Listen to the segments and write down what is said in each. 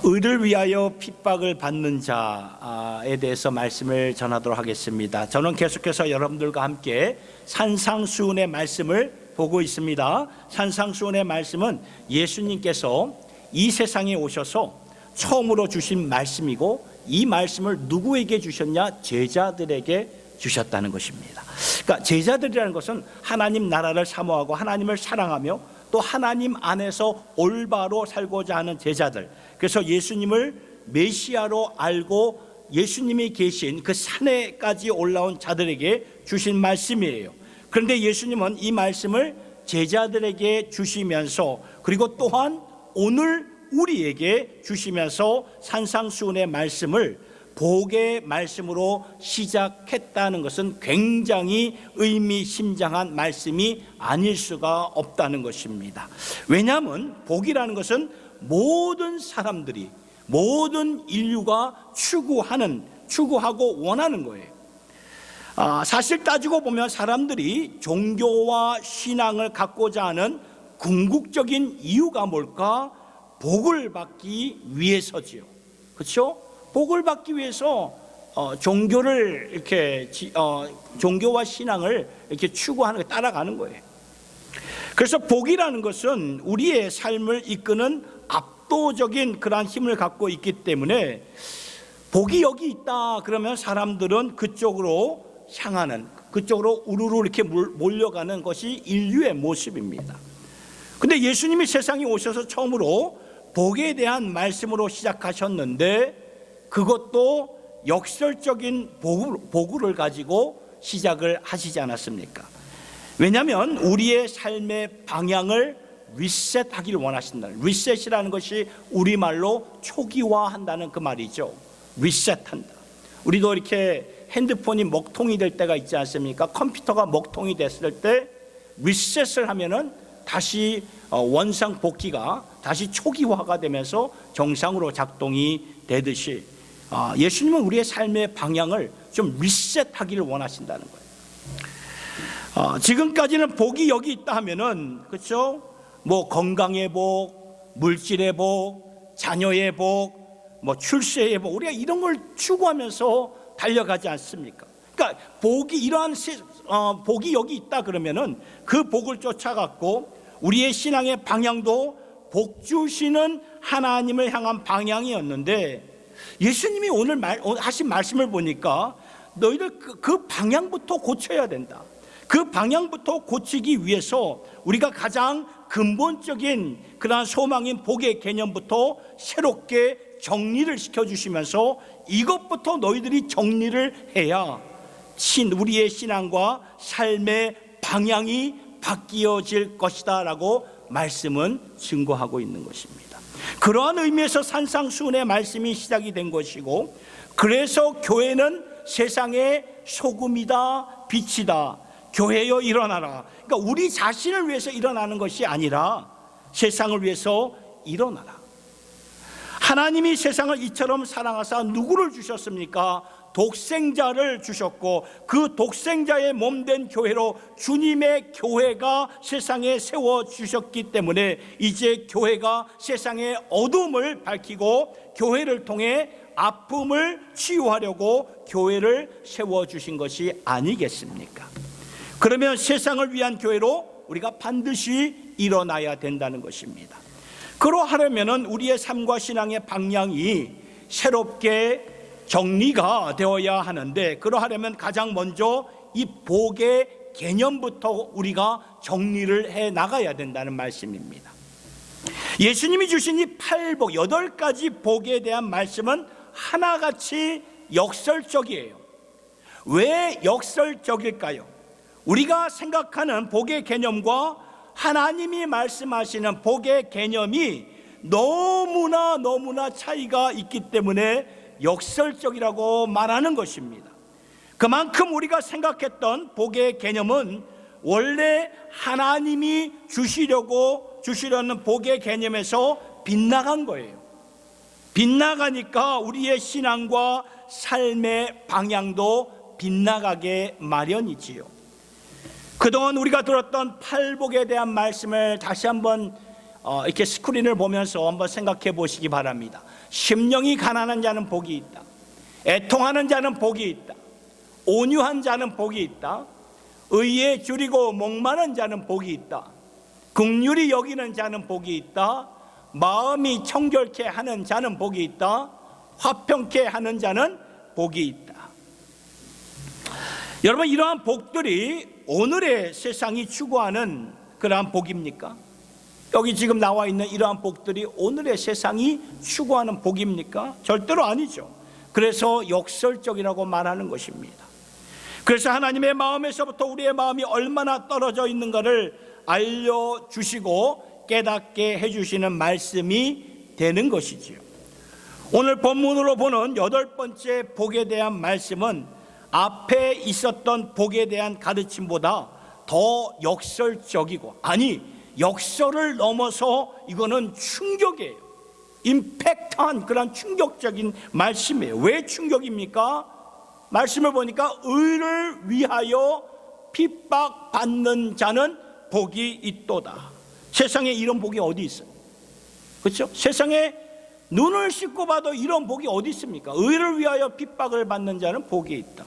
의를 위하여 핍박을 받는 자에 대해서 말씀을 전하도록 하겠습니다. 저는 계속해서 여러분들과 함께 산상수훈의 말씀을 보고 있습니다. 산상수훈의 말씀은 예수님께서 이 세상에 오셔서 처음으로 주신 말씀이고, 이 말씀을 누구에게 주셨냐? 제자들에게 주셨다는 것입니다. 그러니까 제자들이라는 것은 하나님 나라를 사모하고 하나님을 사랑하며 또 하나님 안에서 올바로 살고자 하는 제자들, 그래서 예수님을 메시아로 알고 예수님이 계신 그 산에까지 올라온 자들에게 주신 말씀이에요. 그런데 예수님은 이 말씀을 제자들에게 주시면서, 그리고 또한 오늘 우리에게 주시면서 산상수훈의 말씀을 복의 말씀으로 시작했다는 것은 굉장히 의미심장한 말씀이 아닐 수가 없다는 것입니다. 왜냐하면 복이라는 것은 모든 사람들이, 모든 인류가 추구하고 원하는 거예요. 사실 따지고 보면 사람들이 종교와 신앙을 갖고자 하는 궁극적인 이유가 뭘까? 복을 받기 위해서지요. 그렇죠? 복을 받기 위해서 종교를 이렇게 종교와 신앙을 이렇게 추구하는, 따라가는 거예요. 그래서 복이라는 것은 우리의 삶을 이끄는 압도적인 그러한 힘을 갖고 있기 때문에 복이 여기 있다 그러면 사람들은 그쪽으로 향하는, 그쪽으로 우르르 이렇게 몰려가는 것이 인류의 모습입니다. 근데 예수님이 세상에 오셔서 처음으로 복에 대한 말씀으로 시작하셨는데, 그것도 역설적인 복을 가지고 시작을 하시지 않았습니까? 왜냐하면 우리의 삶의 방향을 리셋하기를 원하신다는, 리셋이라는 것이 우리말로 초기화한다는 그 말이죠. 리셋한다. 우리도 이렇게 핸드폰이 먹통이 될 때가 있지 않습니까? 컴퓨터가 먹통이 됐을 때 리셋을 하면은 다시 원상복귀가 다시 초기화가 되면서 정상으로 작동이 되듯이 예수님은 우리의 삶의 방향을 좀 리셋하기를 원하신다는 거예요. 지금까지는 복이 여기 있다 하면은, 그렇죠? 뭐 건강의 복, 물질의 복, 자녀의 복, 뭐 출세의 복, 우리가 이런 걸 추구하면서 달려가지 않습니까? 그러니까 복이, 이러한 복이 여기 있다 그러면은 그 복을 쫓아갔고, 우리의 신앙의 방향도 복 주시는 하나님을 향한 방향이었는데, 예수님이 오늘 하신 말씀을 보니까 너희들 그 방향부터 고쳐야 된다. 그 방향부터 고치기 위해서 우리가 가장 근본적인 그러한 소망인 복의 개념부터 새롭게 정리를 시켜주시면서 이것부터 너희들이 정리를 해야 우리의 신앙과 삶의 방향이 바뀌어질 것이다 라고 말씀은 증거하고 있는 것입니다. 그러한 의미에서 산상수훈의 말씀이 시작이 된 것이고, 그래서 교회는 세상의 소금이다, 빛이다. 교회여 일어나라. 그러니까 우리 자신을 위해서 일어나는 것이 아니라 세상을 위해서 일어나라. 하나님이 세상을 이처럼 사랑하사 누구를 주셨습니까? 독생자를 주셨고, 그 독생자의 몸된 교회로 주님의 교회가 세상에 세워주셨기 때문에 이제 교회가 세상의 어둠을 밝히고 교회를 통해 아픔을 치유하려고 교회를 세워주신 것이 아니겠습니까? 그러면 세상을 위한 교회로 우리가 반드시 일어나야 된다는 것입니다. 그러하려면 우리의 삶과 신앙의 방향이 새롭게 정리가 되어야 하는데, 그러하려면 가장 먼저 이 복의 개념부터 우리가 정리를 해 나가야 된다는 말씀입니다. 예수님이 주신 이 8복, 8가지 복에 대한 말씀은 하나같이 역설적이에요. 왜 역설적일까요? 우리가 생각하는 복의 개념과 하나님이 말씀하시는 복의 개념이 너무나 차이가 있기 때문에 역설적이라고 말하는 것입니다. 그만큼 우리가 생각했던 복의 개념은 원래 하나님이 주시려는 복의 개념에서 빗나간 거예요. 빗나가니까 우리의 신앙과 삶의 방향도 빗나가게 마련이지요. 그동안 우리가 들었던 팔복에 대한 말씀을 다시 한번 이렇게 스크린을 보면서 한번 생각해 보시기 바랍니다. 심령이 가난한 자는 복이 있다. 애통하는 자는 복이 있다. 온유한 자는 복이 있다. 의에 줄이고 목마른 자는 복이 있다. 긍휼히 여기는 자는 복이 있다. 마음이 청결케 하는 자는 복이 있다. 화평케 하는 자는 복이 있다. 여러분, 이러한 복들이 오늘의 세상이 추구하는 그러한 복입니까? 여기 지금 나와 있는 이러한 복들이 오늘의 세상이 추구하는 복입니까? 절대로 아니죠. 그래서 역설적이라고 말하는 것입니다. 그래서 하나님의 마음에서부터 우리의 마음이 얼마나 떨어져 있는가를 알려주시고 깨닫게 해주시는 말씀이 되는 것이지요. 오늘 본문으로 보는 8번째 복에 대한 말씀은 앞에 있었던 복에 대한 가르침보다 더 역설적이고, 아니 역설을 넘어서 이거는 충격이에요. 임팩트한 그런 충격적인 말씀이에요. 왜 충격입니까? 말씀을 보니까 의를 위하여 핍박받는 자는 복이 있도다. 세상에 이런 복이 어디 있어요? 그렇죠? 세상에 눈을 씻고 봐도 이런 복이 어디 있습니까? 의를 위하여 핍박을 받는 자는 복이 있다.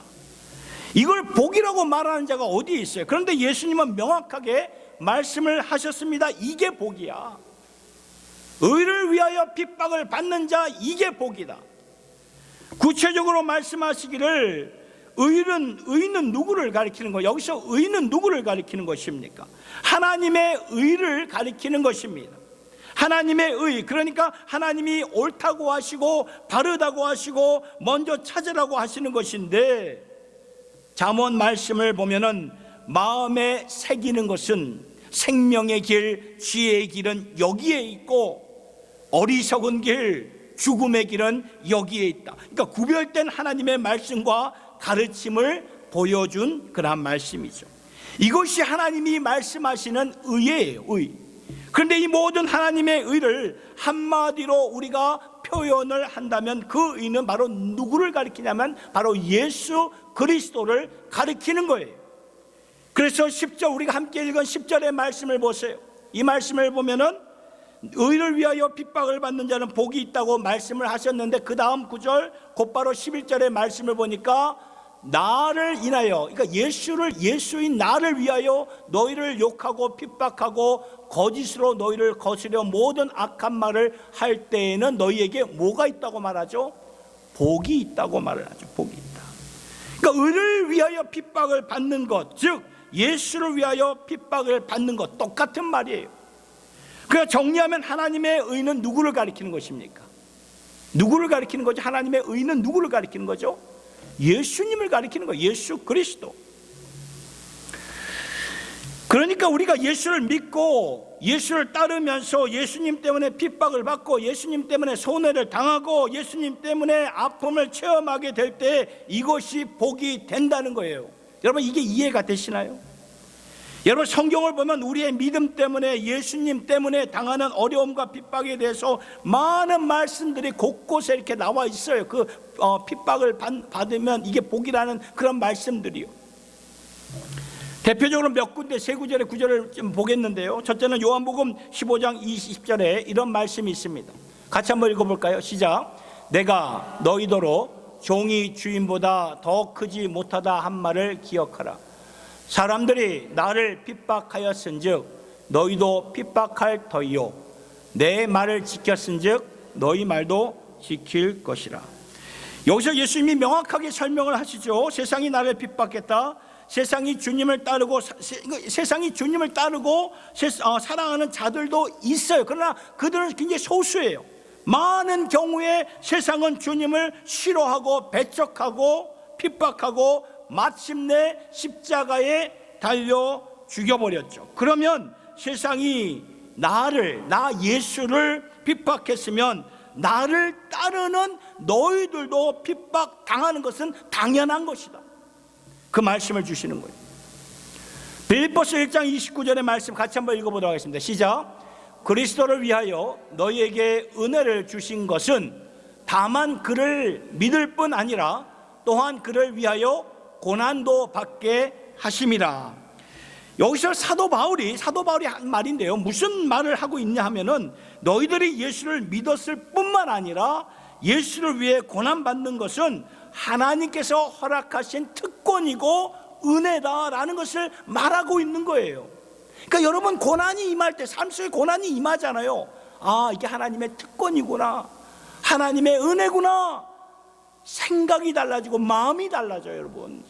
이걸 복이라고 말하는 자가 어디 있어요? 그런데 예수님은 명확하게 말씀을 하셨습니다. 이게 복이야. 의를 위하여 핍박을 받는 자, 이게 복이다. 구체적으로 말씀하시기를 의는 누구를 가리키는 거예요? 여기서 의는 누구를 가리키는 것입니까? 하나님의 의를 가리키는 것입니다. 하나님의 의, 그러니까 하나님이 옳다고 하시고 바르다고 하시고 먼저 찾으라고 하시는 것인데, 잠언 말씀을 보면은 마음에 새기는 것은 생명의 길, 지혜의 길은 여기에 있고 어리석은 길, 죽음의 길은 여기에 있다. 그러니까 구별된 하나님의 말씀과 가르침을 보여준 그런 말씀이죠. 이것이 하나님이 말씀하시는 의예요, 의. 그런데 이 모든 하나님의 의를 한마디로 우리가 표현을 한다면 그 의는 바로 누구를 가리키냐면 바로 예수 그리스도를 가리키는 거예요. 그래서 10절, 우리가 함께 읽은 10절의 말씀을 보세요. 이 말씀을 보면은 의를 위하여 핍박을 받는 자는 복이 있다고 말씀을 하셨는데, 그 다음 9절 곧바로 11절의 말씀을 보니까 나를 인하여, 그러니까 예수인 나를 위하여 너희를 욕하고 핍박하고 거짓으로 너희를 거스려 모든 악한 말을 할 때에는 너희에게 뭐가 있다고 말하죠? 복이 있다고 말을 하죠. 복이 있다. 그러니까 의를 위하여 핍박을 받는 것, 즉 예수를 위하여 핍박을 받는 것, 똑같은 말이에요. 그러니까 정리하면 하나님의 의는 누구를 가리키는 것입니까? 누구를 가리키는 거죠? 하나님의 의는 누구를 가리키는 거죠? 예수님을 가리키는 거예요. 예수 그리스도. 그러니까 우리가 예수를 믿고 예수를 따르면서 예수님 때문에 핍박을 받고 예수님 때문에 손해를 당하고 예수님 때문에 아픔을 체험하게 될 때 이것이 복이 된다는 거예요. 여러분, 이게 이해가 되시나요? 여러분, 성경을 보면 우리의 믿음 때문에, 예수님 때문에 당하는 어려움과 핍박에 대해서 많은 말씀들이 곳곳에 이렇게 나와 있어요. 그 핍박을 받으면 이게 복이라는 그런 말씀들이요. 대표적으로 몇 군데, 세 구절의 구절을 좀 보겠는데요. 첫째는 요한복음 15장 20절에 이런 말씀이 있습니다. 같이 한번 읽어볼까요? 시작. 내가 너희더러 종이 주인보다 더 크지 못하다 한 말을 기억하라. 사람들이 나를 핍박하였은즉 너희도 핍박할 터이요, 내 말을 지켰은즉 너희 말도 지킬 것이라. 여기서 예수님이 명확하게 설명을 하시죠. 세상이 나를 핍박했다. 세상이 주님을 따르고 사랑하는 자들도 있어요. 그러나 그들은 굉장히 소수예요. 많은 경우에 세상은 주님을 싫어하고 배척하고 핍박하고 마침내 십자가에 달려 죽여버렸죠. 그러면 세상이 나 예수를 핍박했으면 나를 따르는 너희들도 핍박당하는 것은 당연한 것이다. 그 말씀을 주시는 거예요. 빌립보서 1장 29절의 말씀 같이 한번 읽어보도록 하겠습니다. 시작. 그리스도를 위하여 너희에게 은혜를 주신 것은 다만 그를 믿을 뿐 아니라 또한 그를 위하여 고난도 받게 하심이라. 여기서 사도 바울이 한 말인데요, 무슨 말을 하고 있냐 하면은 너희들이 예수를 믿었을 뿐만 아니라 예수를 위해 고난받는 것은 하나님께서 허락하신 특권이고 은혜다라는 것을 말하고 있는 거예요. 그러니까 여러분, 고난이 임할 때, 삶 속에 고난이 임하잖아요. 아, 이게 하나님의 특권이구나, 하나님의 은혜구나, 생각이 달라지고 마음이 달라져요. 여러분,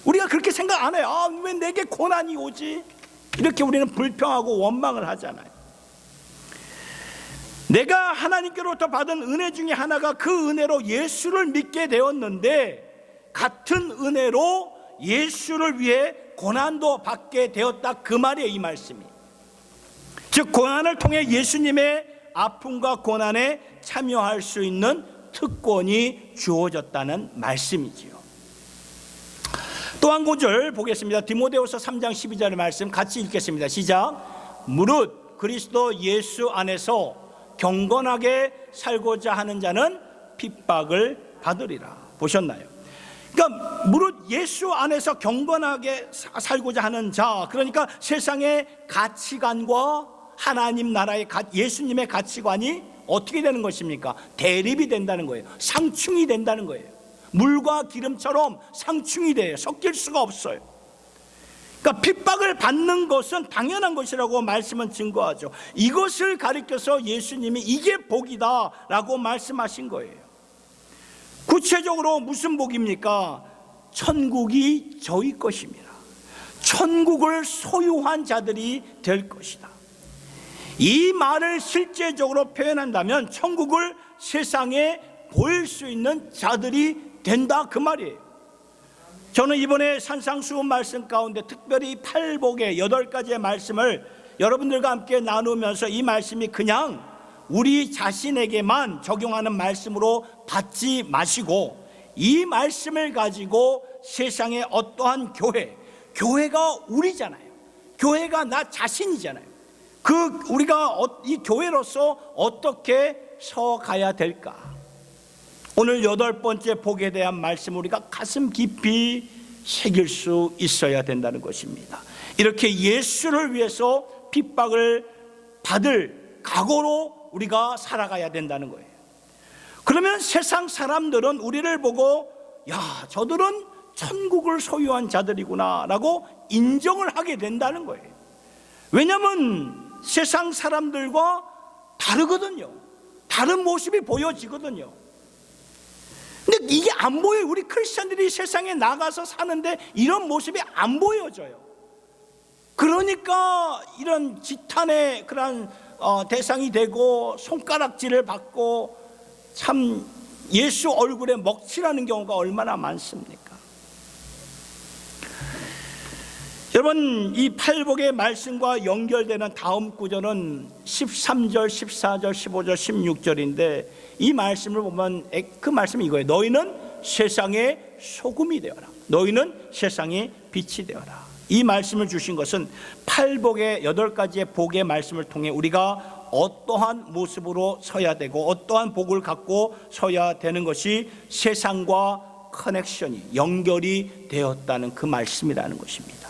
우리가 그렇게 생각 안 해요. 아, 왜 내게 고난이 오지? 이렇게 우리는 불평하고 원망을 하잖아요. 내가 하나님께로부터 받은 은혜 중에 하나가 그 은혜로 예수를 믿게 되었는데, 같은 은혜로 예수를 위해 고난도 받게 되었다, 그 말이에요, 이 말씀이. 즉, 고난을 통해 예수님의 아픔과 고난에 참여할 수 있는 특권이 주어졌다는 말씀이지요. 또 한 구절 보겠습니다. 디모데후서 3장 12절의 말씀 같이 읽겠습니다. 시작. 무릇 그리스도 예수 안에서 경건하게 살고자 하는 자는 핍박을 받으리라. 보셨나요? 그러니까 무릇 예수 안에서 경건하게 살고자 하는 자, 그러니까 세상의 가치관과 하나님 나라의 예수님의 가치관이 어떻게 되는 것입니까? 대립이 된다는 거예요. 상충이 된다는 거예요. 물과 기름처럼 상충이 돼요. 섞일 수가 없어요. 그러니까 핍박을 받는 것은 당연한 것이라고 말씀은 증거하죠. 이것을 가리켜서 예수님이 이게 복이다 라고 말씀하신 거예요. 구체적으로 무슨 복입니까? 천국이 저희 것입니다. 천국을 소유한 자들이 될 것이다. 이 말을 실제적으로 표현한다면 천국을 세상에 보일 수 있는 자들이 된다, 그 말이에요. 저는 이번에 산상수훈 말씀 가운데 특별히 팔복의 8가지의 말씀을 여러분들과 함께 나누면서 이 말씀이 그냥 우리 자신에게만 적용하는 말씀으로 받지 마시고, 이 말씀을 가지고 세상의 어떠한 교회가 우리잖아요. 교회가 나 자신이잖아요. 우리가 이 교회로서 어떻게 서가야 될까? 오늘 8번째 복에 대한 말씀, 우리가 가슴 깊이 새길 수 있어야 된다는 것입니다. 이렇게 예수를 위해서 핍박을 받을 각오로 우리가 살아가야 된다는 거예요. 그러면 세상 사람들은 우리를 보고, 야, 저들은 천국을 소유한 자들이구나 라고 인정을 하게 된다는 거예요. 왜냐하면 세상 사람들과 다르거든요. 다른 모습이 보여지거든요. 근데 이게 안 보여요. 우리 크리스천들이 세상에 나가서 사는데 이런 모습이 안 보여져요. 그러니까 이런 지탄의 그런 대상이 되고 손가락질을 받고 참 예수 얼굴에 먹칠하는 경우가 얼마나 많습니까? 여러분, 이 팔복의 말씀과 연결되는 다음 구절은 13절, 14절, 15절, 16절인데 이 말씀을 보면 그 말씀이 이거예요. 너희는 세상의 소금이 되어라. 너희는 세상의 빛이 되어라. 이 말씀을 주신 것은 팔복의 8가지의 복의 말씀을 통해 우리가 어떠한 모습으로 서야 되고 어떠한 복을 갖고 서야 되는 것이 세상과 커넥션이 연결이 되었다는 그 말씀이라는 것입니다.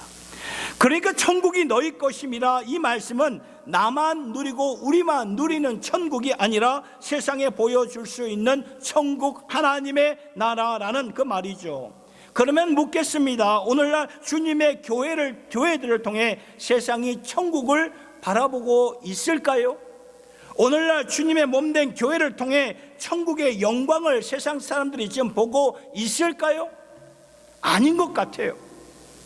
그러니까 천국이 너희 것임이라, 이 말씀은 나만 누리고 우리만 누리는 천국이 아니라 세상에 보여줄 수 있는 천국, 하나님의 나라라는 그 말이죠. 그러면 묻겠습니다. 오늘날 주님의 교회들을 통해 세상이 천국을 바라보고 있을까요? 오늘날 주님의 몸된 교회를 통해 천국의 영광을 세상 사람들이 지금 보고 있을까요? 아닌 것 같아요.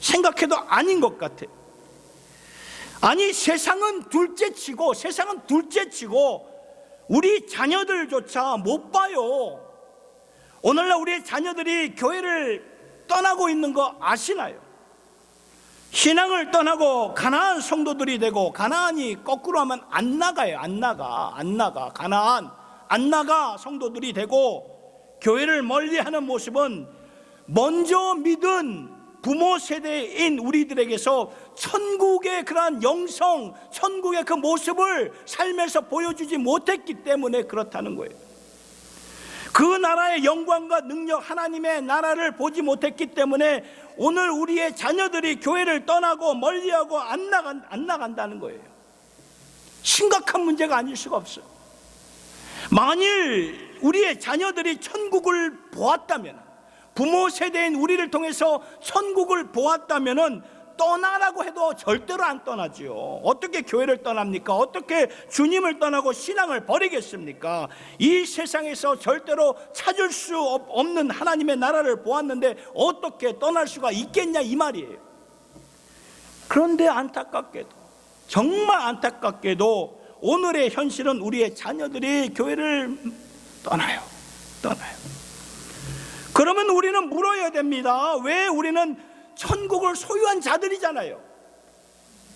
생각해도 아닌 것 같아요. 아니, 세상은 둘째치고 우리 자녀들조차 못 봐요. 오늘날 우리 자녀들이 교회를 떠나고 있는 거 아시나요? 신앙을 떠나고 가나안 성도들이 되고, 가나안이 거꾸로 하면 안 나가요. 안 나가. 가나안 안 나가 성도들이 되고, 교회를 멀리하는 모습은 먼저 믿은 부모 세대인 우리들에게서 천국의 그러한 영성, 천국의 그 모습을 삶에서 보여주지 못했기 때문에 그렇다는 거예요. 그 나라의 영광과 능력, 하나님의 나라를 보지 못했기 때문에 오늘 우리의 자녀들이 교회를 떠나고 멀리하고 안 나간다는 거예요. 심각한 문제가 아닐 수가 없어요. 만일 우리의 자녀들이 천국을 보았다면, 부모 세대인 우리를 통해서 천국을 보았다면 떠나라고 해도 절대로 안 떠나지요. 어떻게 교회를 떠납니까? 어떻게 주님을 떠나고 신앙을 버리겠습니까? 이 세상에서 절대로 찾을 수 없는 하나님의 나라를 보았는데 어떻게 떠날 수가 있겠냐, 이 말이에요. 그런데 안타깝게도, 정말 안타깝게도 오늘의 현실은 우리의 자녀들이 교회를 떠나요. 그러면 우리는 물어야 됩니다. 왜? 우리는 천국을 소유한 자들이잖아요.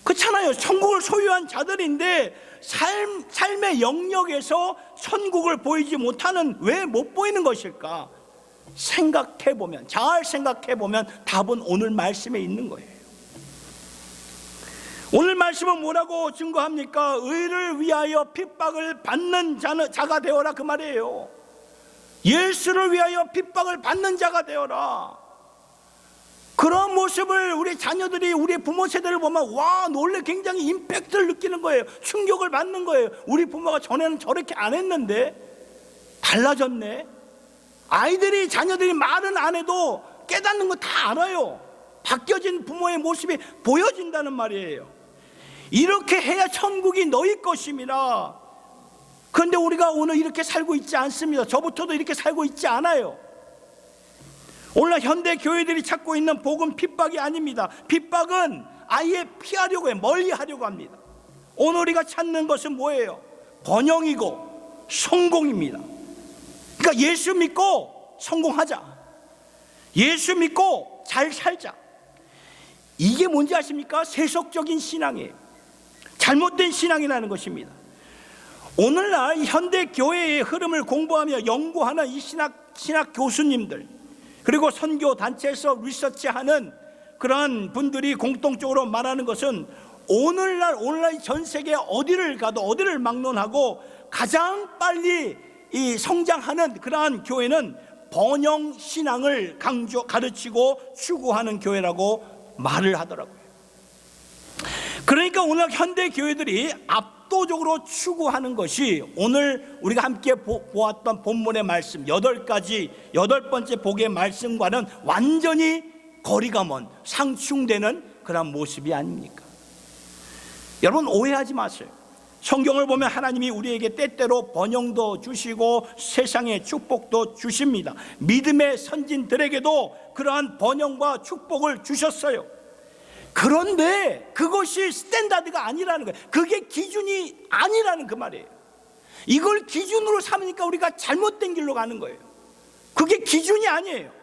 그렇잖아요. 천국을 소유한 자들인데 삶의 영역에서 천국을 보이지 못하는, 왜 못 보이는 것일까? 잘 생각해보면 답은 오늘 말씀에 있는 거예요. 오늘 말씀은 뭐라고 증거합니까? 의를 위하여 핍박을 받는 자가 되어라, 그 말이에요. 예수를 위하여 핍박을 받는 자가 되어라. 그런 모습을 우리 자녀들이, 우리 부모 세대를 보면 와, 놀래, 굉장히 임팩트를 느끼는 거예요. 충격을 받는 거예요. 우리 부모가 전에는 저렇게 안 했는데 달라졌네. 아이들이, 자녀들이 말은 안 해도 깨닫는 거 다 알아요. 바뀌어진 부모의 모습이 보여진다는 말이에요. 이렇게 해야 천국이 너희 것임이라. 그런데 우리가 오늘 이렇게 살고 있지 않습니다. 저부터도 이렇게 살고 있지 않아요. 오늘 현대 교회들이 찾고 있는 복음 핍박이 아닙니다. 핍박은 아예 피하려고 해요. 멀리하려고 합니다. 오늘 우리가 찾는 것은 뭐예요? 번영이고 성공입니다. 그러니까 예수 믿고 성공하자, 예수 믿고 잘 살자. 이게 뭔지 아십니까? 세속적인 신앙이에요. 잘못된 신앙이라는 것입니다. 오늘날 현대 교회의 흐름을 공부하며 연구하는 이 신학 교수님들, 그리고 선교 단체에서 리서치하는 그러한 분들이 공통적으로 말하는 것은 오늘날 전 세계 어디를 가도, 어디를 막론하고 가장 빨리 성장하는 그러한 교회는 번영 신앙을 가르치고 추구하는 교회라고 말을 하더라고요. 그러니까 오늘 현대 교회들이 압도적으로 추구하는 것이 오늘 우리가 함께 보았던 본문의 말씀 8번째 복의 말씀과는 완전히 거리가 먼, 상충되는 그런 모습이 아닙니까? 여러분, 오해하지 마세요. 성경을 보면 하나님이 우리에게 때때로 번영도 주시고 세상의 축복도 주십니다. 믿음의 선진들에게도 그러한 번영과 축복을 주셨어요. 그런데 그것이 스탠다드가 아니라는 거예요. 그게 기준이 아니라는 그 말이에요. 이걸 기준으로 삼으니까 우리가 잘못된 길로 가는 거예요. 그게 기준이 아니에요.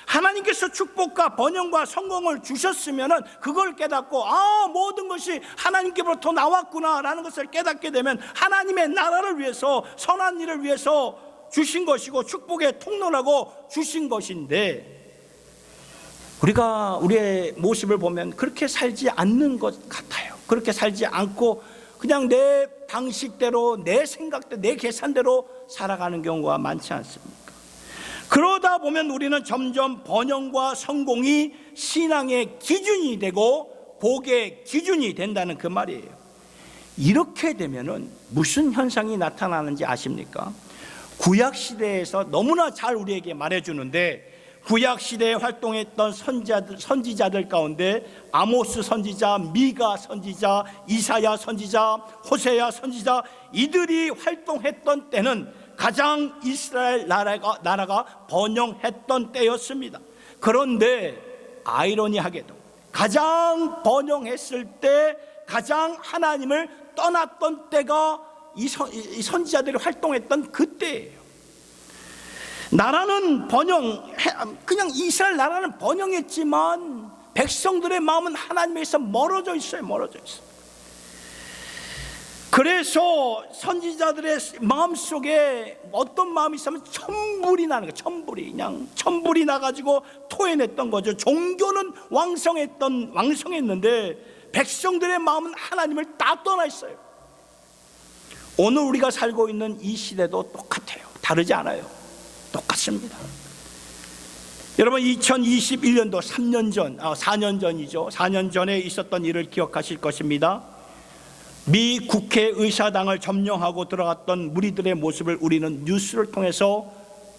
하나님께서 축복과 번영과 성공을 주셨으면 그걸 깨닫고, 모든 것이 하나님께로부터 나왔구나 라는 것을 깨닫게 되면 하나님의 나라를 위해서, 선한 일을 위해서 주신 것이고 축복의 통로라고 주신 것인데, 우리가 우리의 모습을 보면 그렇게 살지 않는 것 같아요. 그렇게 살지 않고 그냥 내 방식대로, 내 생각대로, 내 계산대로 살아가는 경우가 많지 않습니까? 그러다 보면 우리는 점점 번영과 성공이 신앙의 기준이 되고 복의 기준이 된다는 그 말이에요. 이렇게 되면은 무슨 현상이 나타나는지 아십니까? 구약시대에서 너무나 잘 우리에게 말해주는데, 구약시대에 활동했던 선지자들 가운데 아모스 선지자, 미가 선지자, 이사야 선지자, 호세야 선지자, 이들이 활동했던 때는 가장 이스라엘 나라가 번영했던 때였습니다. 그런데 아이러니하게도 가장 번영했을 때, 가장 하나님을 떠났던 때가 이 선지자들이 활동했던 그때예요. 나라는 그냥 이스라엘 나라는 번영했지만 백성들의 마음은 하나님에서 멀어져 있어요. 그래서 선지자들의 마음속에 어떤 마음이 있으면 천불이 나는 거예요. 그냥 천불이 나가지고 토해냈던 거죠. 종교는 왕성했는데 백성들의 마음은 하나님을 다 떠나 있어요. 오늘 우리가 살고 있는 이 시대도 똑같아요. 다르지 않아요. 똑같습니다. 여러분 2021년도 4년 전이죠. 4년 전에 있었던 일을 기억하실 것입니다. 미 국회의사당을 점령하고 들어갔던 무리들의 모습을 우리는 뉴스를 통해서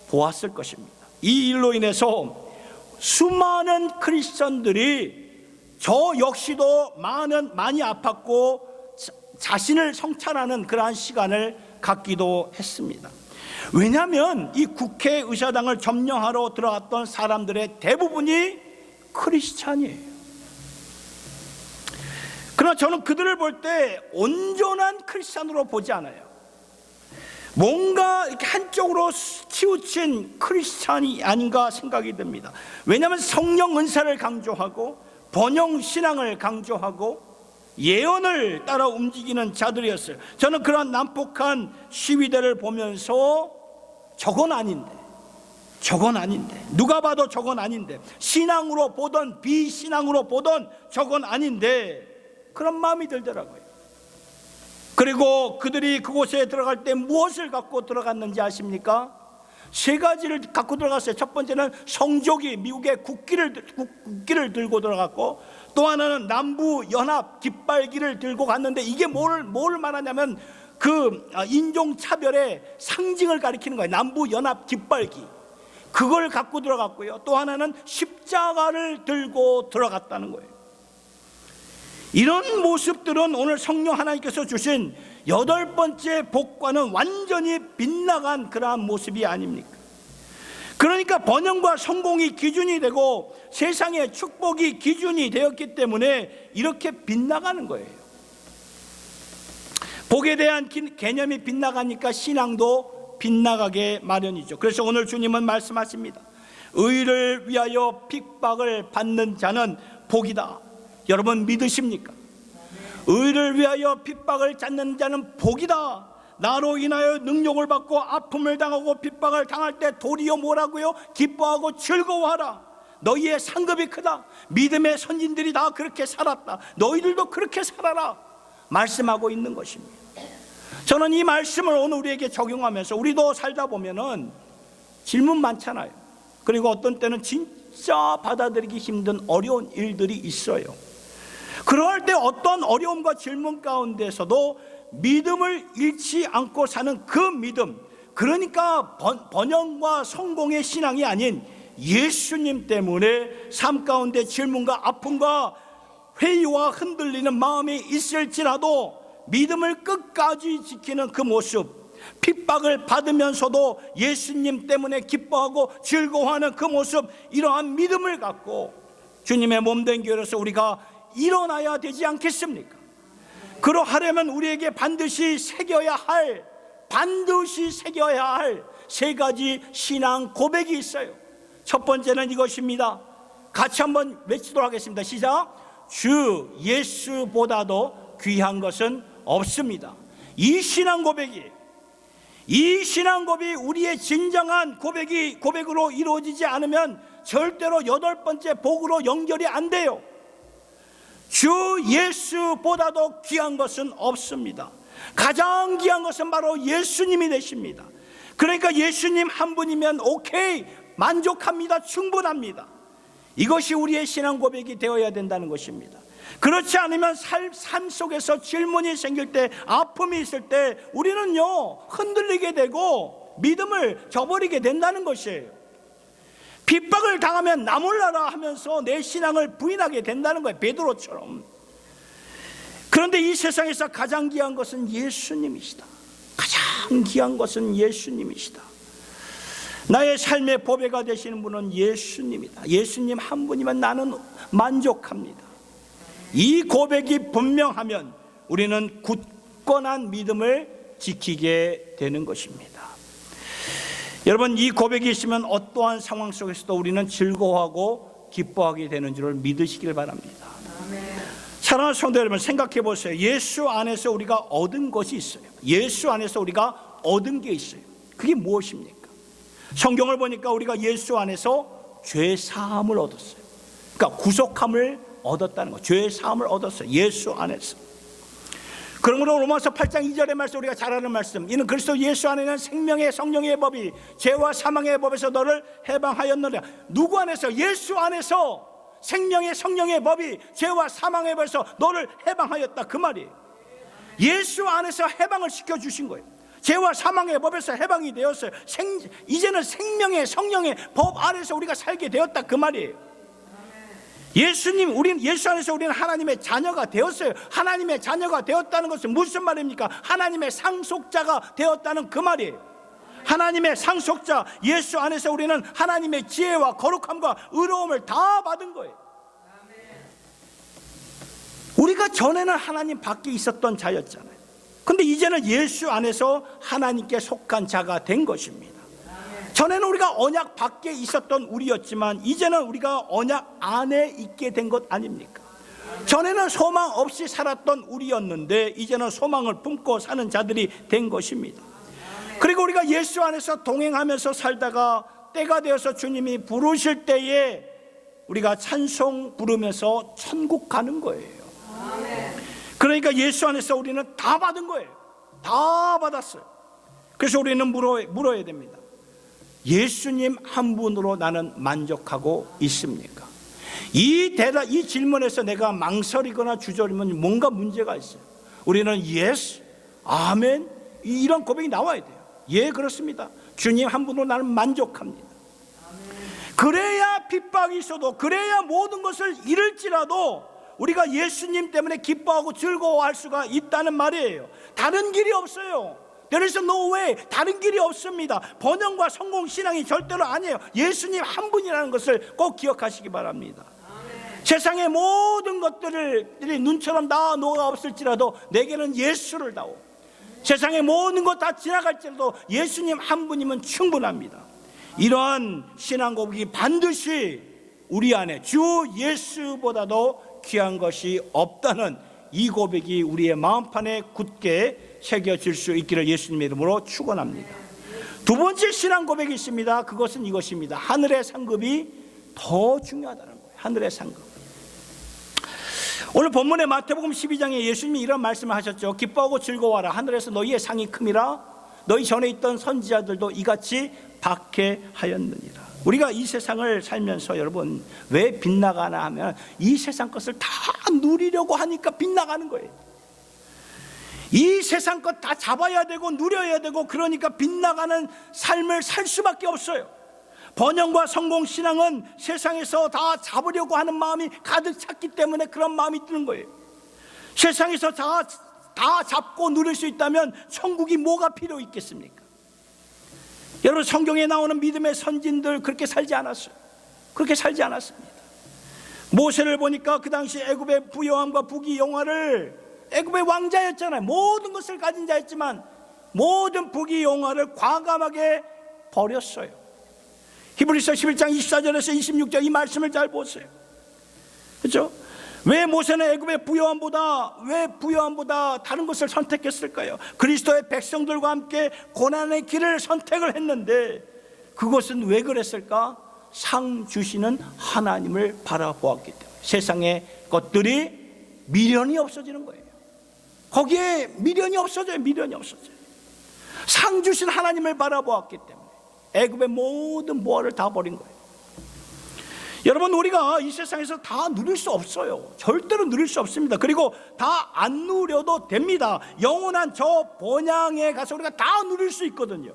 보았을 것입니다. 이 일로 인해서 수많은 크리스천들이 저 역시도 많이 아팠고 자신을 성찰하는 그러한 시간을 갖기도 했습니다. 왜냐하면 이 국회의사당을 점령하러 들어갔던 사람들의 대부분이 크리스찬이에요. 그러나 저는 그들을 볼 때 온전한 크리스찬으로 보지 않아요. 뭔가 이렇게 한쪽으로 치우친 크리스찬이 아닌가 생각이 듭니다. 왜냐하면 성령 은사를 강조하고 번영 신앙을 강조하고 예언을 따라 움직이는 자들이었어요. 저는 그런 난폭한 시위대를 보면서 저건 아닌데 누가 봐도 저건 아닌데, 신앙으로 보던 비신앙으로 보던 저건 아닌데, 그런 마음이 들더라고요. 그리고 그들이 그곳에 들어갈 때 무엇을 갖고 들어갔는지 아십니까? 3가지를 갖고 들어갔어요. 첫 번째는 성조기, 미국의 국기를 들고 들어갔고, 또 하나는 남부 연합 깃발기를 들고 갔는데, 이게 뭘 말하냐면 그 인종차별의 상징을 가리키는 거예요. 남부 연합 깃발기, 그걸 갖고 들어갔고요. 또 하나는 십자가를 들고 들어갔다는 거예요. 이런 모습들은 오늘 성령 하나님께서 주신 8번째 복과는 완전히 빗나간 그러한 모습이 아닙니까? 그러니까 번영과 성공이 기준이 되고 세상의 축복이 기준이 되었기 때문에 이렇게 빗나가는 거예요. 복에 대한 개념이 빗나가니까 신앙도 빗나가게 마련이죠. 그래서 오늘 주님은 말씀하십니다. 의를 위하여 핍박을 받는 자는 복이다. 여러분 믿으십니까? 의를 위하여 핍박을 받는 자는 복이다. 나로 인하여 능욕을 받고 아픔을 당하고 핍박을 당할 때 도리어 뭐라고요? 기뻐하고 즐거워하라. 너희의 상급이 크다. 믿음의 선진들이 다 그렇게 살았다. 너희들도 그렇게 살아라. 말씀하고 있는 것입니다. 저는 이 말씀을 오늘 우리에게 적용하면서 우리도 살다 보면은 질문 많잖아요. 그리고 어떤 때는 진짜 받아들이기 힘든 어려운 일들이 있어요. 그럴 때 어떤 어려움과 질문 가운데서도 믿음을 잃지 않고 사는 그 믿음, 그러니까 번영과 성공의 신앙이 아닌 예수님 때문에 삶 가운데 질문과 아픔과 회의와 흔들리는 마음이 있을지라도 믿음을 끝까지 지키는 그 모습, 핍박을 받으면서도 예수님 때문에 기뻐하고 즐거워하는 그 모습, 이러한 믿음을 갖고 주님의 몸된 교회로서 우리가 일어나야 되지 않겠습니까? 그러하려면 우리에게 반드시 새겨야 할 3가지 신앙 고백이 있어요. 첫 번째는 이것입니다. 같이 한번 외치도록 하겠습니다. 시작. 주 예수보다도 귀한 것은 없습니다. 이 신앙 고백이 우리의 진정한 고백으로 이루어지지 않으면 절대로 8번째 복으로 연결이 안 돼요. 주 예수보다도 귀한 것은 없습니다. 가장 귀한 것은 바로 예수님이 되십니다. 그러니까 예수님 한 분이면 오케이, 만족합니다. 충분합니다. 이것이 우리의 신앙 고백이 되어야 된다는 것입니다. 그렇지 않으면 삶 속에서 질문이 생길 때, 아픔이 있을 때 우리는요 흔들리게 되고 믿음을 저버리게 된다는 것이에요. 핍박을 당하면 나 몰라라 하면서 내 신앙을 부인하게 된다는 거예요, 베드로처럼. 그런데 이 세상에서 가장 귀한 것은 예수님이시다. 가장 귀한 것은 예수님이시다. 나의 삶의 보배가 되시는 분은 예수님이다. 예수님 한 분이면 나는 만족합니다. 이 고백이 분명하면 우리는 굳건한 믿음을 지키게 되는 것입니다. 여러분, 이 고백이 있으면 어떠한 상황 속에서도 우리는 즐거워하고 기뻐하게 되는 줄을 믿으시길 바랍니다. 사랑하는 성도 여러분, 생각해 보세요. 예수 안에서 우리가 얻은 것이 있어요. 예수 안에서 우리가 얻은 게 있어요. 그게 무엇입니까? 성경을 보니까 우리가 예수 안에서 죄 사함을 얻었어요. 그러니까 구속함을 얻었다는 거. 죄 사함을 얻었어요. 예수 안에서. 그러므로 로마서 8장 2절의 말씀, 우리가 잘 아는 말씀, 이는 그리스도 예수 안에는 생명의 성령의 법이 죄와 사망의 법에서 너를 해방하였느냐. 누구 안에서? 예수 안에서 생명의 성령의 법이 죄와 사망의 법에서 너를 해방하였다, 그 말이에요. 예수 안에서 해방을 시켜주신 거예요. 죄와 사망의 법에서 해방이 되었어요. 이제는 생명의 성령의 법 안에서 우리가 살게 되었다, 그 말이에요. 예수 안에서 우리는 하나님의 자녀가 되었어요. 하나님의 자녀가 되었다는 것은 무슨 말입니까? 하나님의 상속자가 되었다는 그 말이에요. 하나님의 상속자, 예수 안에서 우리는 하나님의 지혜와 거룩함과 의로움을 다 받은 거예요. 우리가 전에는 하나님 밖에 있었던 자였잖아요. 근데 이제는 예수 안에서 하나님께 속한 자가 된 것입니다. 전에는 우리가 언약 밖에 있었던 우리였지만 이제는 우리가 언약 안에 있게 된 것 아닙니까? 전에는 소망 없이 살았던 우리였는데 이제는 소망을 품고 사는 자들이 된 것입니다. 그리고 우리가 예수 안에서 동행하면서 살다가 때가 되어서 주님이 부르실 때에 우리가 찬송 부르면서 천국 가는 거예요. 그러니까 예수 안에서 우리는 다 받은 거예요. 다 받았어요. 그래서 우리는 물어야 됩니다. 예수님 한 분으로 나는 만족하고 있습니까? 이 질문에서 내가 망설이거나 주저리면 뭔가 문제가 있어요. 우리는 yes, 아멘, 이런 고백이 나와야 돼요. 예, 그렇습니다. 주님 한 분으로 나는 만족합니다. 그래야 핍박이 있어도, 그래야 모든 것을 잃을지라도 우리가 예수님 때문에 기뻐하고 즐거워할 수가 있다는 말이에요. 다른 길이 없어요. There is no way. 다른 길이 없습니다. 번영과 성공 신앙이 절대로 아니에요. 예수님 한 분이라는 것을 꼭 기억하시기 바랍니다. 세상의 모든 것들이 눈처럼 다 녹아 없을지라도 내게는 예수를 다오. 세상의 모든 것 다 지나갈지라도 예수님 한 분이면 충분합니다. 이러한 신앙 고백이 반드시 우리 안에 주 예수보다도 귀한 것이 없다는 이 고백이 우리의 마음판에 굳게 새겨질 수 있기를 예수님의 이름으로 축원합니다. 두 번째 신앙 고백이 있습니다. 그것은 이것입니다. 하늘의 상급이 더 중요하다는 거예요. 하늘의 상급. 오늘 본문의 마태복음 12장에 예수님이 이런 말씀을 하셨죠. 기뻐하고 즐거워하라. 하늘에서 너희의 상이 큼이라. 너희 전에 있던 선지자들도 이같이 박해하였느니라. 우리가 이 세상을 살면서 여러분 왜 빗나가나 하면 이 세상 것을 다 누리려고 하니까 빗나가는 거예요. 이 세상 것 다 잡아야 되고 누려야 되고 그러니까 빗나가는 삶을 살 수밖에 없어요. 번영과 성공 신앙은 세상에서 다 잡으려고 하는 마음이 가득 찼기 때문에 그런 마음이 드는 거예요. 세상에서 다 잡고 누릴 수 있다면 천국이 뭐가 필요 있겠습니까? 여러분 성경에 나오는 믿음의 선진들 그렇게 살지 않았어요. 그렇게 살지 않았습니다. 모세를 보니까 그 당시 애굽의 부요함과 부귀영화를, 애굽의 왕자였잖아요. 모든 것을 가진 자였지만 모든 부귀영화를 과감하게 버렸어요. 히브리서 11장 24절에서 26절 이 말씀을 잘 보세요. 그렇죠? 왜 모세는 애굽의 부요함보다 다른 것을 선택했을까요? 그리스도의 백성들과 함께 고난의 길을 선택을 했는데 그것은 왜 그랬을까? 상 주시는 하나님을 바라보았기 때문에. 세상의 것들이 미련이 없어지는 거예요. 거기에 미련이 없어져요. 상 주신 하나님을 바라보았기 때문에 애굽의 모든 보화를 다 버린 거예요. 여러분 우리가 이 세상에서 다 누릴 수 없어요. 절대로 누릴 수 없습니다. 그리고 다 안 누려도 됩니다. 영원한 저 본향에 가서 우리가 다 누릴 수 있거든요.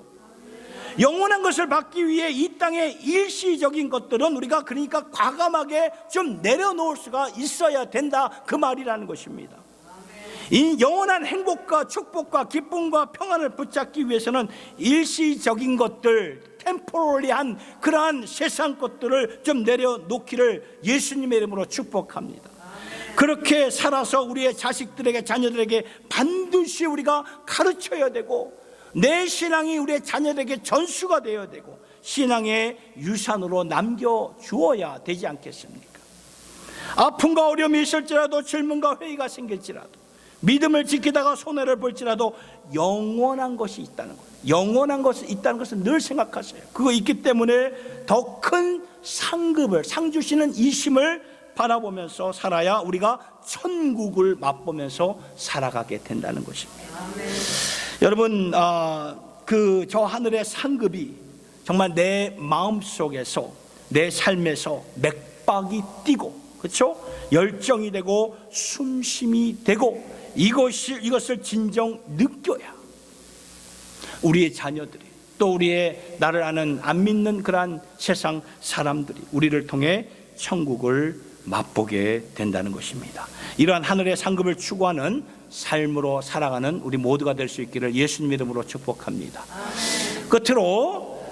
영원한 것을 받기 위해 이 땅의 일시적인 것들은 우리가 그러니까 과감하게 좀 내려놓을 수가 있어야 된다, 그 말이라는 것입니다. 이 영원한 행복과 축복과 기쁨과 평안을 붙잡기 위해서는 일시적인 것들, 템포러리한 그러한 세상 것들을 좀 내려놓기를 예수님의 이름으로 축복합니다. 그렇게 살아서 우리의 자식들에게, 자녀들에게 반드시 우리가 가르쳐야 되고 내 신앙이 우리의 자녀들에게 전수가 되어야 되고 신앙의 유산으로 남겨주어야 되지 않겠습니까? 아픔과 어려움이 있을지라도 질문과 회의가 생길지라도 믿음을 지키다가 손해를 볼지라도 영원한 것이 있다는 거예요. 영원한 것이 있다는 것을 늘 생각하세요. 그거 있기 때문에 더 큰 상급을, 상 주시는 이 심을 바라보면서 살아야 우리가 천국을 맛보면서 살아가게 된다는 것입니다. 여러분, 저 하늘의 상급이 정말 내 마음속에서, 내 삶에서 맥박이 뛰고, 그렇죠? 열정이 되고 숨심이 되고, 이것을 진정 느껴야 우리의 자녀들이, 또 우리의 나를 아는 안 믿는 그러한 세상 사람들이 우리를 통해 천국을 맛보게 된다는 것입니다. 이러한 하늘의 상급을 추구하는 삶으로 살아가는 우리 모두가 될 수 있기를 예수님 이름으로 축복합니다. 끝으로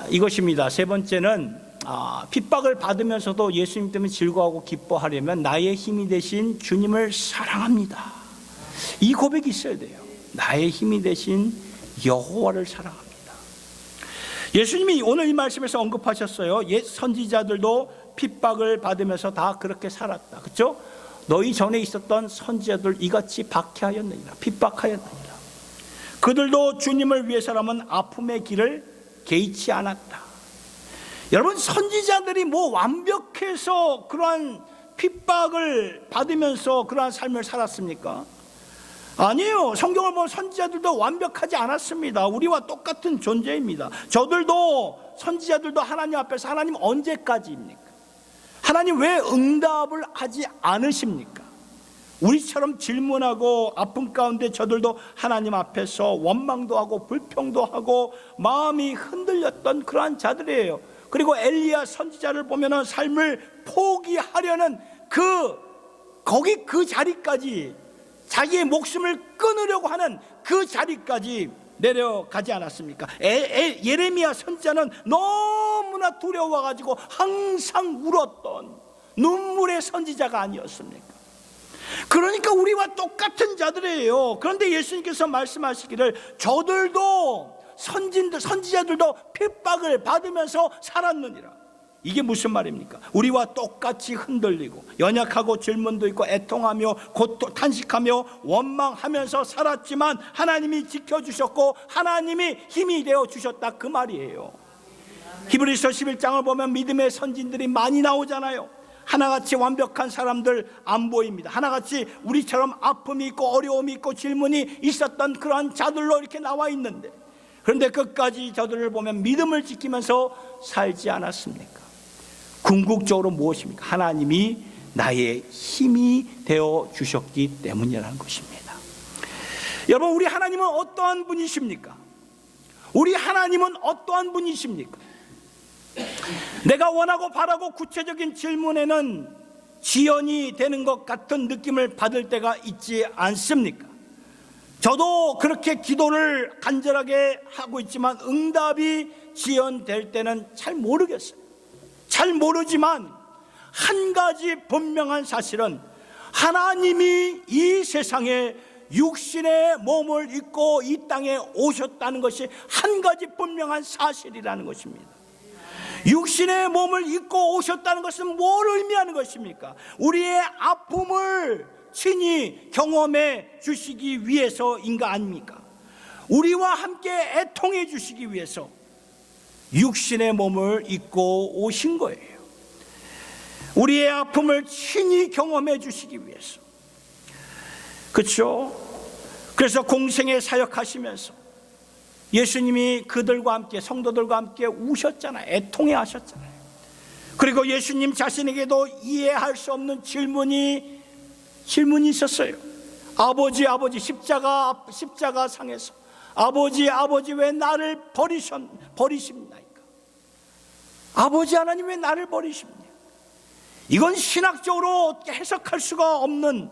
이것입니다. 세 번째는 핍박을 받으면서도 예수님 때문에 즐거워하고 기뻐하려면 나의 힘이 되신 주님을 사랑합니다. 이 고백이 있어야 돼요. 나의 힘이 되신 여호와를 사랑합니다. 예수님이 오늘 이 말씀에서 언급하셨어요. 옛 선지자들도 핍박을 받으면서 다 그렇게 살았다. 그렇죠? 너희 전에 있었던 선지자들 이같이 박해하였느니라, 핍박하였느니라. 그들도 주님을 위해서라면 아픔의 길을 개의치 않았다. 여러분, 선지자들이 완벽해서 그러한 핍박을 받으면서 그러한 삶을 살았습니까? 아니에요. 성경을 보면 선지자들도 완벽하지 않았습니다. 우리와 똑같은 존재입니다. 선지자들도 하나님 앞에서 하나님 언제까지입니까? 하나님 왜 응답을 하지 않으십니까? 우리처럼 질문하고 아픔 가운데 저들도 하나님 앞에서 원망도 하고 불평도 하고 마음이 흔들렸던 그러한 자들이에요. 그리고 엘리야 선지자를 보면은 삶을 포기하려는 그 자리까지, 자기의 목숨을 끊으려고 하는 그 자리까지 내려가지 않았습니까? 예레미야 선지자는 너무나 두려워가지고 항상 울었던 눈물의 선지자가 아니었습니까? 그러니까 우리와 똑같은 자들이에요. 그런데 예수님께서 말씀하시기를 저들도 선지자들도 핍박을 받으면서 살았느니라. 이게 무슨 말입니까? 우리와 똑같이 흔들리고 연약하고 질문도 있고 애통하며 탄식하며 원망하면서 살았지만 하나님이 지켜주셨고 하나님이 힘이 되어 주셨다, 그 말이에요. 히브리서 11장을 보면 믿음의 선진들이 많이 나오잖아요. 하나같이 완벽한 사람들 안 보입니다. 하나같이 우리처럼 아픔이 있고 어려움이 있고 질문이 있었던 그러한 자들로 이렇게 나와 있는데, 그런데 끝까지 저들을 보면 믿음을 지키면서 살지 않았습니까? 궁극적으로 무엇입니까? 하나님이 나의 힘이 되어 주셨기 때문이라는 것입니다. 여러분, 우리 하나님은 어떠한 분이십니까? 우리 하나님은 어떠한 분이십니까? 내가 원하고 바라고 구체적인 질문에는 지연이 되는 것 같은 느낌을 받을 때가 있지 않습니까? 저도 그렇게 기도를 간절하게 하고 있지만 응답이 지연될 때는 잘 모르겠어요. 잘 모르지만 한 가지 분명한 사실은 하나님이 이 세상에 육신의 몸을 입고 이 땅에 오셨다는 것이 한 가지 분명한 사실이라는 것입니다. 육신의 몸을 입고 오셨다는 것은 뭘 의미하는 것입니까? 우리의 아픔을 친히 경험해 주시기 위해서인가 아닙니까? 우리와 함께 애통해 주시기 위해서 육신의 몸을 입고 오신 거예요. 우리의 아픔을 친히 경험해 주시기 위해서. 그렇죠? 그래서 공생에 사역하시면서 예수님이 그들과 함께, 성도들과 함께 우셨잖아요. 애통해 하셨잖아요. 그리고 예수님 자신에게도 이해할 수 없는 질문이 있었어요. 아버지 십자가 상에서 아버지 왜 나를 버리십니까? 아버지 하나님 왜 나를 버리십니까? 이건 신학적으로 어떻게 해석할 수가 없는,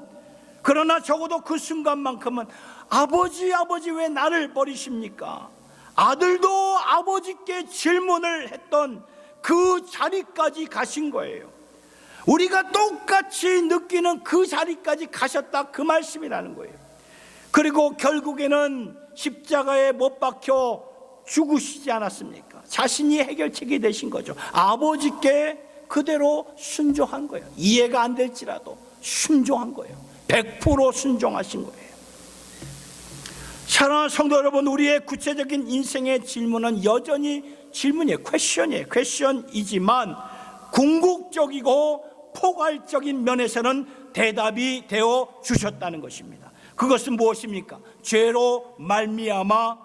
그러나 적어도 그 순간만큼은 아버지 왜 나를 버리십니까? 아들도 아버지께 질문을 했던 그 자리까지 가신 거예요. 우리가 똑같이 느끼는 그 자리까지 가셨다, 그 말씀이라는 거예요. 그리고 결국에는 십자가에 못 박혀 죽으시지 않았습니까? 자신이 해결책이 되신 거죠. 아버지께 그대로 순종한 거예요. 이해가 안 될지라도 순종한 거예요. 100% 순종하신 거예요. 사랑하는 성도 여러분, 우리의 구체적인 인생의 질문은 여전히 질문이에요. 퀘션이지만 궁극적이고 포괄적인 면에서는 대답이 되어 주셨다는 것입니다. 그것은 무엇입니까? 죄로 말미암아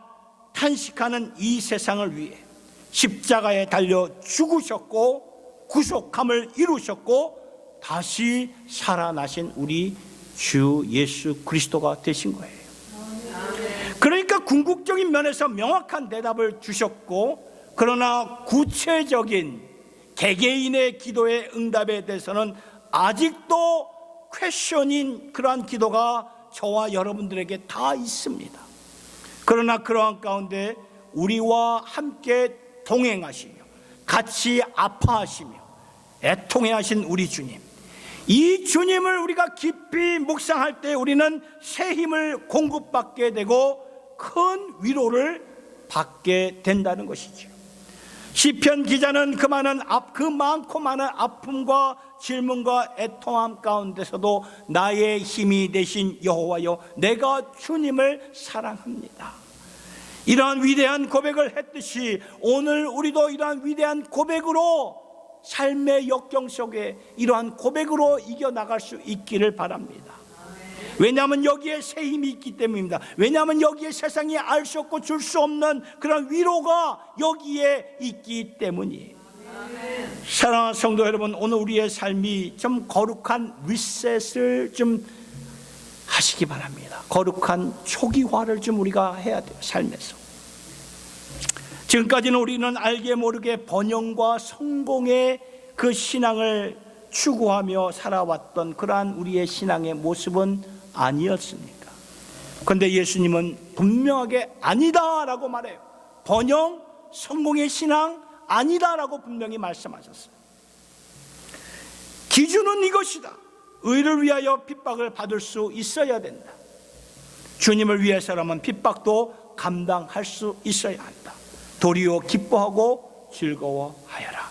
탄식하는 이 세상을 위해 십자가에 달려 죽으셨고 구속함을 이루셨고 다시 살아나신 우리 주 예수 그리스도가 되신 거예요. 그러니까 궁극적인 면에서 명확한 대답을 주셨고, 그러나 구체적인 개개인의 기도의 응답에 대해서는 아직도 퀘션인 그러한 기도가 저와 여러분들에게 다 있습니다. 그러나 그러한 가운데 우리와 함께 동행하시며 같이 아파하시며 애통해 하신 우리 주님, 이 주님을 우리가 깊이 묵상할 때 우리는 새 힘을 공급받게 되고 큰 위로를 받게 된다는 것이죠. 시편 기자는 그 많고 많은 아픔과 질문과 애통함 가운데서도 나의 힘이 되신 여호와여, 내가 주님을 사랑합니다, 이러한 위대한 고백을 했듯이 오늘 우리도 이러한 위대한 고백으로 삶의 역경 속에 이러한 고백으로 이겨나갈 수 있기를 바랍니다. 왜냐하면 여기에 새 힘이 있기 때문입니다. 왜냐하면 여기에 세상이 알 수 없고 줄 수 없는 그런 위로가 여기에 있기 때문이에요. 사랑하는 성도 여러분, 오늘 우리의 삶이 좀 거룩한 리셋을 좀 하시기 바랍니다. 거룩한 초기화를 좀 우리가 해야 돼요, 삶에서. 지금까지는 우리는 알게 모르게 번영과 성공의 그 신앙을 추구하며 살아왔던 그러한 우리의 신앙의 모습은 아니었습니까? 그런데 예수님은 분명하게 아니다라고 말해요. 번영, 성공의 신앙 아니다라고 분명히 말씀하셨어요. 기준은 이것이다. 의를 위하여 핍박을 받을 수 있어야 된다. 주님을 위해서라면 핍박도 감당할 수 있어야 한다. 도리어 기뻐하고 즐거워하여라.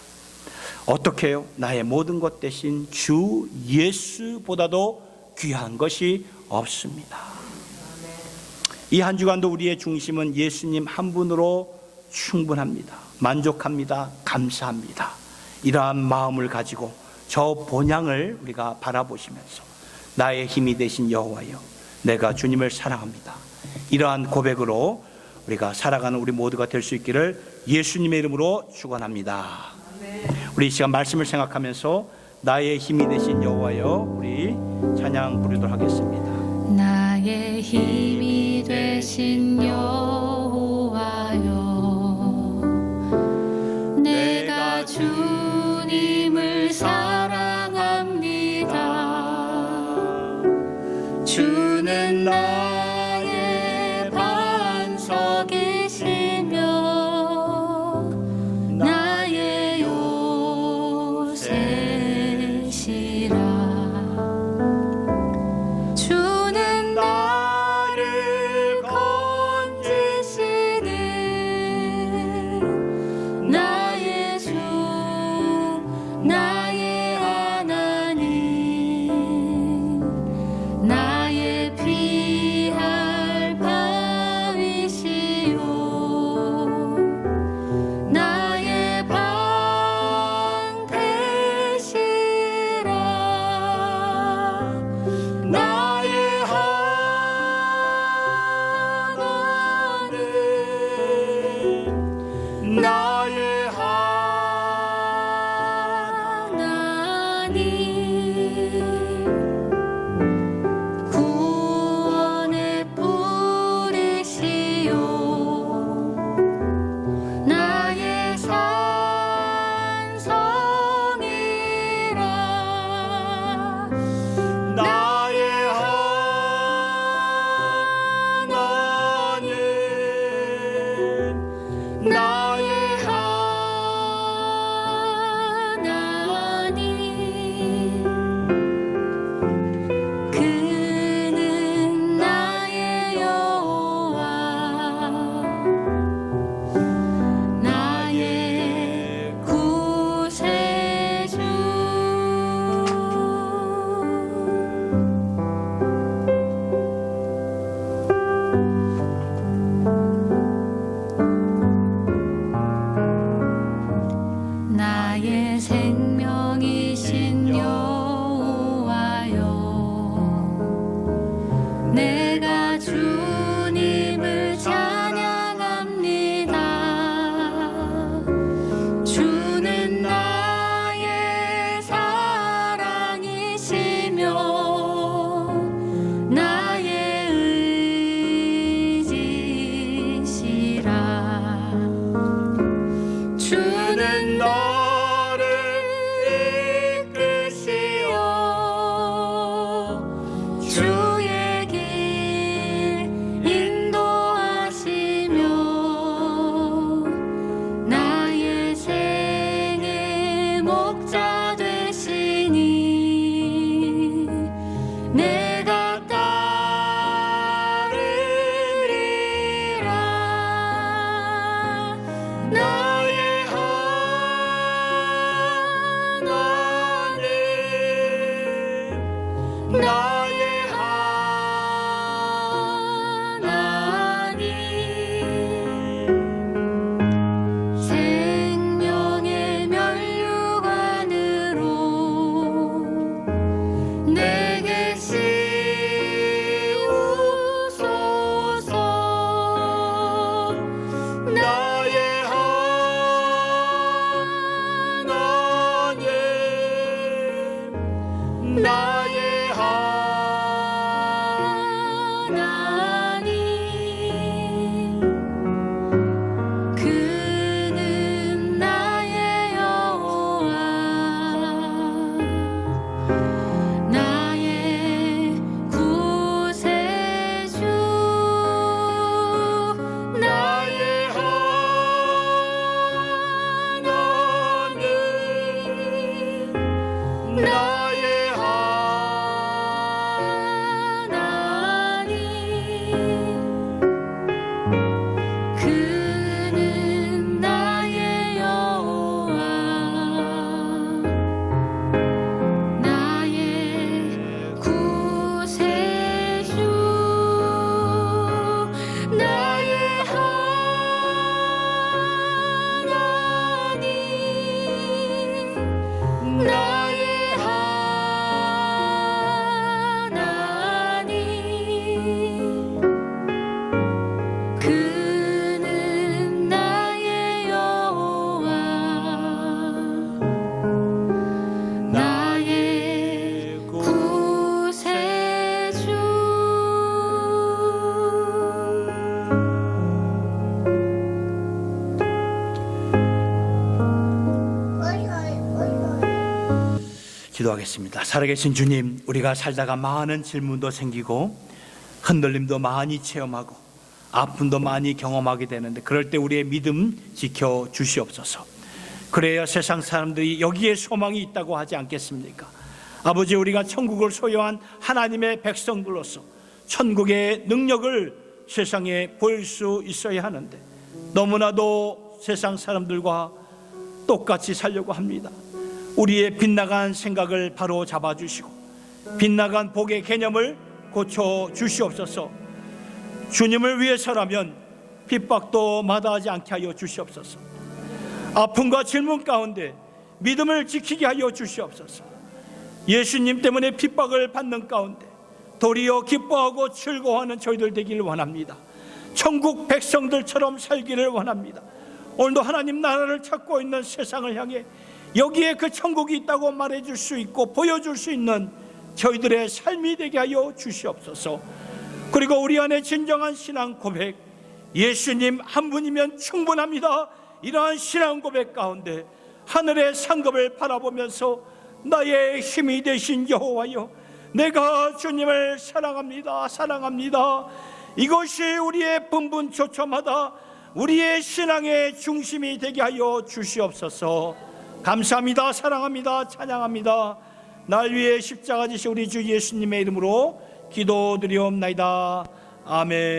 어떻게 해요? 나의 모든 것 대신 주 예수보다도 귀한 것이 없습니다. 이 한 주간도 우리의 중심은 예수님 한 분으로 충분합니다. 만족합니다. 감사합니다. 이러한 마음을 가지고 저 본향을 우리가 바라보시면서 나의 힘이 되신 여호와여, 내가 주님을 사랑합니다, 이러한 고백으로 우리가 살아가는 우리 모두가 될 수 있기를 예수님의 이름으로 축원합니다. 우리 이 시간 말씀을 생각하면서 나의 힘이 되신 여호와여, 우리 찬양 부르도록 하겠습니다. 나의 힘이 되신 여호와여, 내가 주님을 사랑합니다. 주는 나의 반석이시며 나의 요새시라. 주는 나를 건지시는 나의 주, 나의 하나님, 나의 피할 바위시요, 나의 방패시라. 나의 하나님, 나의 기도하겠습니다. 살아계신 주님, 우리가 살다가 많은 질문도 생기고 흔들림도 많이 체험하고 아픔도 많이 경험하게 되는데, 그럴 때 우리의 믿음 지켜 주시옵소서. 그래야 세상 사람들이 여기에 소망이 있다고 하지 않겠습니까? 아버지, 우리가 천국을 소유한 하나님의 백성들로서 천국의 능력을 세상에 보일 수 있어야 하는데, 너무나도 세상 사람들과 똑같이 살려고 합니다. 우리의 빗나간 생각을 바로 잡아주시고 빗나간 복의 개념을 고쳐주시옵소서. 주님을 위해서라면 핍박도 마다하지 않게 하여 주시옵소서. 아픔과 질문 가운데 믿음을 지키게 하여 주시옵소서. 예수님 때문에 핍박을 받는 가운데 도리어 기뻐하고 즐거워하는 저희들 되기를 원합니다. 천국 백성들처럼 살기를 원합니다. 오늘도 하나님 나라를 찾고 있는 세상을 향해 여기에 그 천국이 있다고 말해줄 수 있고 보여줄 수 있는 저희들의 삶이 되게 하여 주시옵소서. 그리고 우리 안에 진정한 신앙 고백, 예수님 한 분이면 충분합니다, 이러한 신앙 고백 가운데 하늘의 상급을 바라보면서 나의 힘이 되신 여호와여, 내가 주님을 사랑합니다, 사랑합니다, 이것이 우리의 분분초초마다 우리의 신앙의 중심이 되게 하여 주시옵소서. 감사합니다, 사랑합니다, 찬양합니다. 날 위해 십자가 지신 우리 주 예수님의 이름으로 기도드리옵나이다. 아멘.